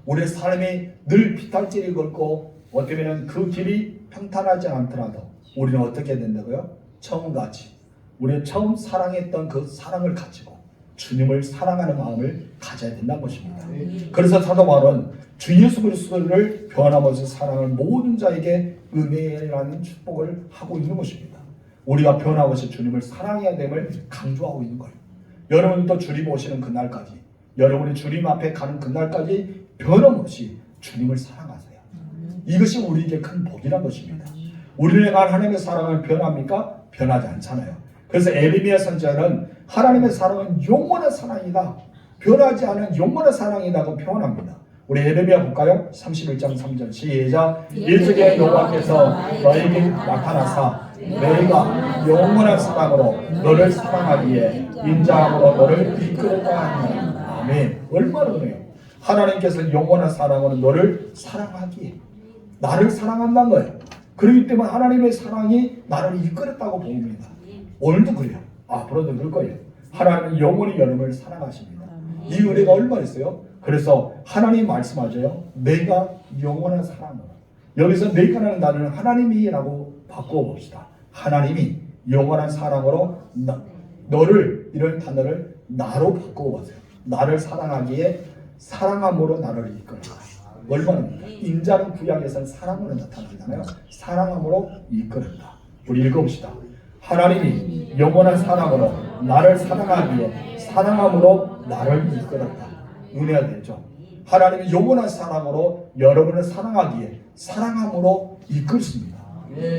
우리의 삶이 늘 비탈길이 걷고 어떻게 보면 그 길이 평탄하지 않더라도 우리는 어떻게 된다고요? 처음같이 우리가 처음 사랑했던 그 사랑을 가지고 주님을 사랑하는 마음을 가져야 된다는 것입니다. 그래서 사도 바울은 주 예수 그리스도를 변함없이 사랑하는 모든 자에게 은혜라는 축복을 하고 있는 것입니다. 우리가 변함없이 주님을 사랑해야 됨을 강조하고 있는 거예요. 여러분도 주님 오시는 그날까지 여러분이 주님 앞에 가는 그날까지 변함없이 주님을 사랑하세요. 이것이 우리에게 큰 복이란 것입니다. 우리가 하나님의 사랑을 변합니까? 변하지 않잖아요. 그래서 에레미야 선지자는 하나님의 사랑은 영원한 사랑이다. 변하지 않은 영원한 사랑이라고 표현합니다. 우리 에레미야 볼까요? 31장 3절 시작. 일찍의 여호와께서 너에게 나타나사 내가 영원한 사랑으로 너를 사랑하기에 인자함으로 너를 이끌었다 하니 아멘. 얼마나 은혜요. 하나님께서 영원한 사랑으로 너를 사랑하기에 나를 사랑한다는 거예요. 그렇기 때문에 하나님의 사랑이 나를 이끌었다고 봅니다. 오늘도 그래요. 앞으로도 그럴 거예요. 하나님은 영원히 여러분을 사랑하십니다. 이 은혜가 얼마나 있어요? 그래서 하나님 말씀하죠. 내가 영원한 사랑으로. 여기서 내가라는 단어는 하나님이라고 바꿔봅시다. 하나님이 영원한 사랑으로 너를 이런 단어를 나로 바꿔보세요. 나를 사랑하기에 사랑함으로 나를 이끌어라. 얼마나 인자는 구약에서는 사랑으로 나타나잖아요. 사랑함으로 이끌었다. 우리 읽어봅시다. 하나님이 영원한 사랑으로 나를 사랑하기에 사랑함으로 나를 이끌었다. 은혜가 되죠. 하나님의 영원한 사랑으로 여러분을 사랑하기에 사랑함으로 이끌습니다.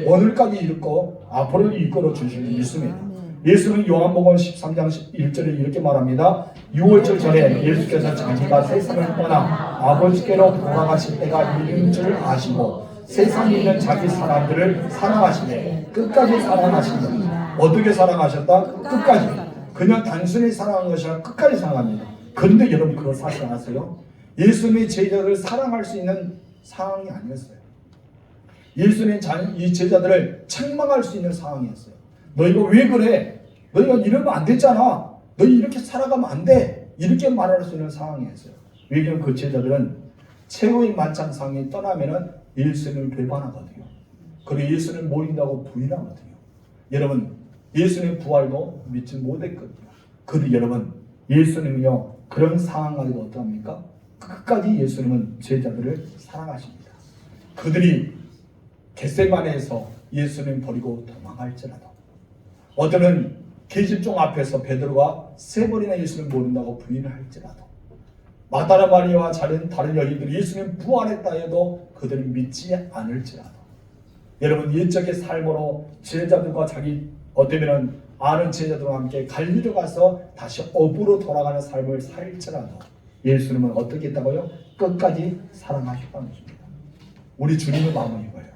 오늘까지 읽고 앞으로 이끌어 주실 줄 믿습니다. 예수는 요한복음 13장 1절에 이렇게 말합니다. 6월절 전에 예수께서 자기가 세상을 떠나 아버지께로 돌아가실 때가 이른 줄 아시고 세상에 있는 자기 사람들을 사랑하시되 끝까지 사랑하신다. 어떻게 사랑하셨다? 끝까지. 그냥 단순히 사랑한 것이 아니라 끝까지 사랑합니다. 그런데 여러분 그걸 사실 아세요? 예수님의 제자들을 사랑할 수 있는 상황이 아니었어요. 예수님의 이 제자들을 책망할 수 있는 상황이었어요. 너희가 왜 그래? 너희가 이러면 안 되잖아. 너희 이렇게 살아가면 안 돼. 이렇게 말할 수 있는 상황이었어요. 왜냐하면 그 제자들은 최후의 만찬상에 떠나면은 예수님을 배반하거든요. 그리고 예수님을 모인다고 부인하거든요. 여러분 예수님의 부활도 믿지 못했거든요. 그런데 여러분 예수님은요 그런 상황까지도 어떠합니까? 끝까지 예수님은 제자들을 사랑하십니다. 그들이 겟세마네에서 예수님 버리고 도망갈지라도 어제는 계집종 앞에서 베드로가 세 번이나 예수님을 모른다고 부인을 할지라도 마다라 마리아와 다른 여인들이 예수님 부활했다 해도 그들은 믿지 않을지라도 여러분 옛적의 삶으로 제자들과 자기 어쩌면 아는 제자들과 함께 갈릴리로 가서 다시 업으로 돌아가는 삶을 살지라도 예수님은 어떻게 했다고요? 끝까지 사랑하셨다는 것입니다. 우리 주님의 마음은 이거예요.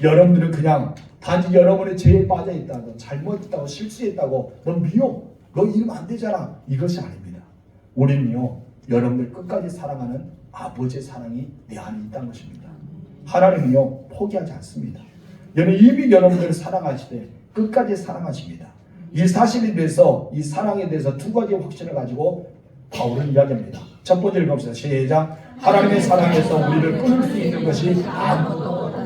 여러분들은 그냥 단지 여러분의 죄에 빠져있다고 잘못했다고 실수했다고 너 미워 너 이러면 안 되잖아 이것이 아닙니다. 우리는요 여러분들 끝까지 사랑하는 아버지의 사랑이 내 안에 있다는 것입니다. 하나님은요 포기하지 않습니다. 이미 여러분들을 사랑하시되 끝까지 사랑하십니다. 이 사실에 대해서 이 사랑에 대해서 두 가지 확신을 가지고 바울은 이야기합니다. 첫 번째 읽어봅시다. 시작. 하나님의 사랑에서 우리를 끊을 수 있는 것이 아무것도 없다.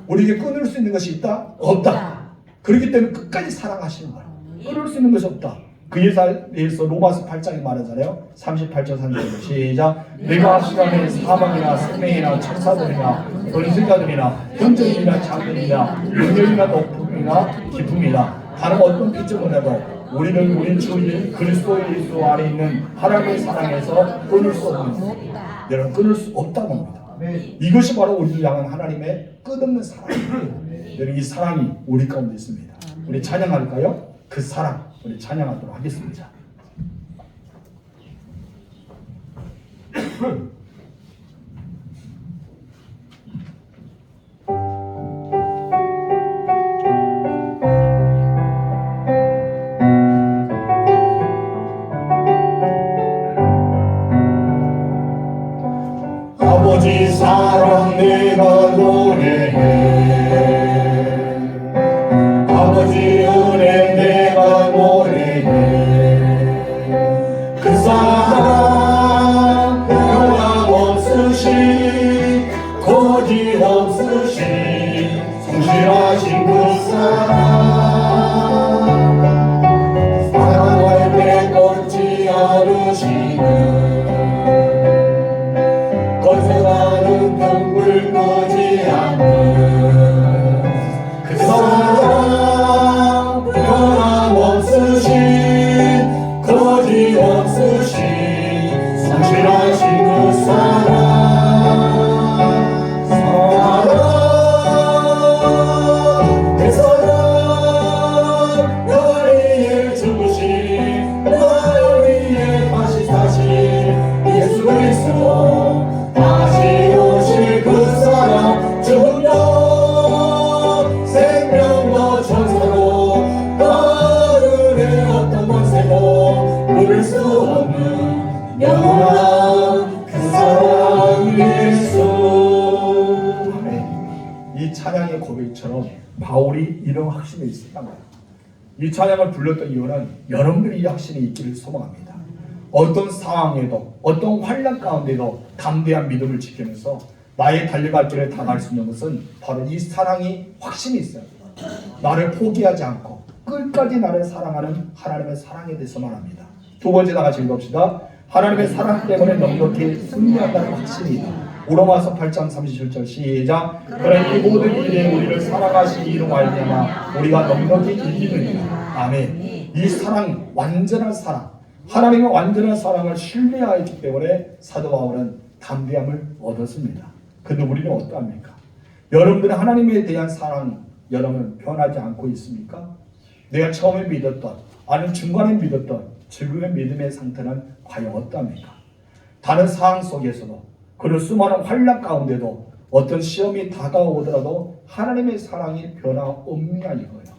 우리에게 끊을 수 있는 것이 있다? 없다. 그렇기 때문에 끝까지 사랑하시는 거예요. 끊을 수 있는 것이 없다. 그에 대해서 로마서 8장이 말하잖아요. 38절 30절 시작. 내가 시간에 사망이나 생명이나 천사들이나 권세자들이나 현재이나 장래이나 능력이나 높음이나 기쁨이나 다른 어떤 피조물에도 우리는 우리 주 그리스도 예수 안에 있는 하나님의 사랑에서 끊을 수 없는 여러분 끊을 수 없다는 겁니다. 이것이 바로 우리를 향한 하나님의 끝없는 사랑입니다. 여러분 이 사랑이 우리 가운데 있습니다. 우리 찬양할까요? 그 사랑 우리 찬양하도록 하겠습니다. 아버지 사랑 내가 노래해 아버지 은혜 내가 노래해 그 사랑 변함없으신 거짓없으신 성실하신 그 사랑할 때 꺾지 않으시는 거듭나는 등불 끄지 않는 그 사랑 변함없으신 거짓없으신 성실하신 그 사랑 그 사랑 나를 위해 죽으신 나를 위해 다시 사신 예수 그리스도 다시 오실 그 사랑 죽음도 생명도 천사도 하늘의 어떤 권세도 누릴 수 없는 영원한 그 사랑 예수. 이 찬양의 고백처럼 바울이 이런 확신이 있었단 말이에요. 이 찬양을 불렀던 이유는 여러분들이 이 확신이 있기를 소망합니다. 어떤 상황에도 어떤 환난 가운데도 담대한 믿음을 지키면서 나의 달려갈 길을 다갈 수 있는 것은 바로 이 사랑이 확신이 있어요. 나를 포기하지 않고 끝까지 나를 사랑하는 하나님의 사랑에 대해서 말합니다. 두 번째 다 같이 읽읍시다. 하나님의 사랑 때문에 넉넉히 승리한다는 확신이다. 로마서 8장 37절 시작. 그러나 이 모든 일에 우리를 사랑하신 이로 말미암아 우리가 넉넉히 이기느니라. 아멘. 이 사랑 완전한 사랑 하나님의 완전한 사랑을 신뢰하였기 때문에 사도 바울은 담대함을 얻었습니다. 그런데 우리는 어떠합니까? 여러분들은 하나님에 대한 사랑, 여러분 변하지 않고 있습니까? 내가 처음에 믿었던, 아니면 중간에 믿었던 지금의 믿음의 상태는 과연 어떠합니까? 다른 상황 속에서도, 그리고 수많은 환난 가운데도 어떤 시험이 다가오더라도 하나님의 사랑이 변함없느냐 이거예요.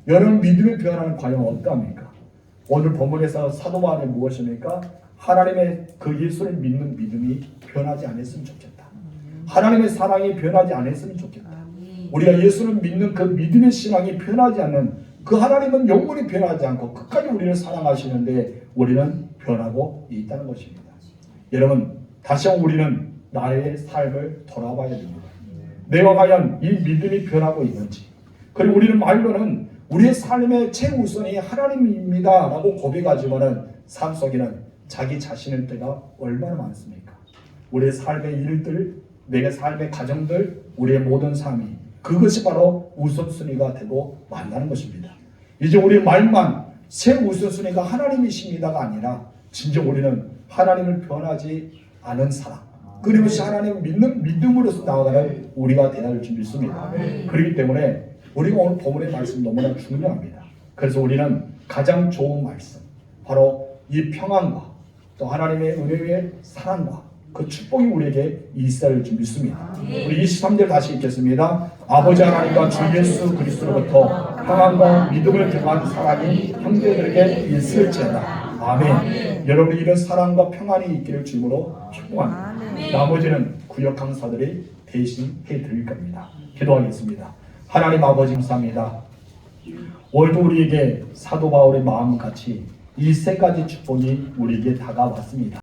여러분 믿음의 변화는 과연 어떠합니까? 오늘 본문에서 사도 바울이 무엇입니까? 하나님의 그 예수를 믿는 믿음이 변하지 않았으면 좋겠다. 하나님의 사랑이 변하지 않았으면 좋겠다. 우리가 예수를 믿는 그 믿음의 신앙이 변하지 않는, 그 하나님은 영원히 변하지 않고 끝까지 우리를 사랑하시는데 우리는 변하고 있다는 것입니다. 여러분 다시 한번 우리는 나의 삶을 돌아봐야 됩니다. 내가 과연 이 믿음이 변하고 있는지, 그리고 우리는 말로는 우리의 삶의 최우선이 하나님입니다 라고 고백하지만은 삶 속에는 자기 자신일 때가 얼마나 많습니까? 우리의 삶의 일들, 내 삶의 가정들, 우리의 모든 삶이 그것이 바로 우선순위가 되고 만나는 것입니다. 이제 우리의 말만 새 우선순위가 하나님이십니다가 아니라 진정 우리는 하나님을 변하지 않은 사람, 끊임없이 하나님을 믿는 믿음으로서 나아가는 우리가 되어야 할 줄 믿습니다. 그렇기 때문에 우리가 오늘 본문의 말씀 너무나 중요합니다. 그래서 우리는 가장 좋은 말씀, 바로 이 평안과 또 하나님의 은혜의 사랑과 그 축복이 우리에게 있어야 할 줄 믿습니다. 우리 23절 다시 읽겠습니다. 아버지 하나님과 주 예수 그리스도로부터 평안과 믿음을 통한 사랑이 형제들에게 있을지어다. 아멘. 여러분 이런 사랑과 평안이 있기를 주님으로 축복합니다. 나머지는 구역 강사들이 대신 해드릴 겁니다. 기도하겠습니다. 하나님 아버지 감사합니다. 오늘도 우리에게 사도 바울의 마음같이 이 세 가지 축복이 우리에게 다가왔습니다.